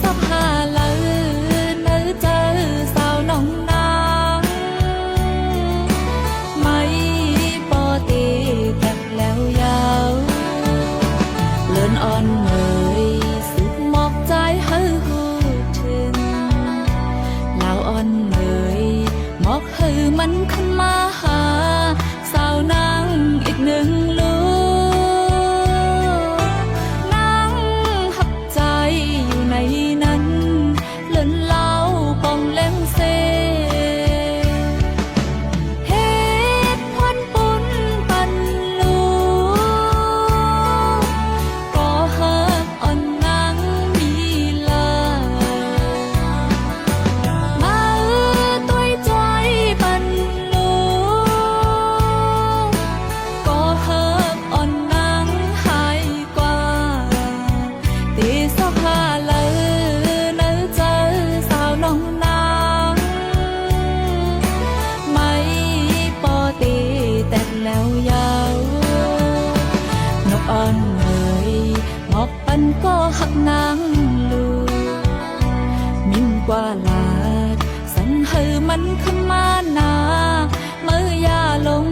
สอบหาเลยเนื้อเจอสาวน้องนางไม่ปอตีแต่แล้วยาวเลื่อนอ่อนเมยสึกหมอกใจเฮือหูถึงลาวอ่อนเมยหมอกเฮือมันขึ้นมาหาสาวนางอีกหนึ่งลูกนางหักใจอยู่ในนั้นเลื่อนเล่าปองเล่มเซเหตุผลปุนปันลูกก็หักอ่อนนางมีลามาตัวใจปันลูกก็หักอ่อนนางหายกว่าตีสอบหาเลยเนื้อเจอสาวน้องนางไม่ปอตีแต่แล้วยาวนกอ่อนเอ๋ยหมอกปันก็หักนางลูกมิ่งกว่าลาดสังเฮอมันขึ้นมานาเมื่อยาลง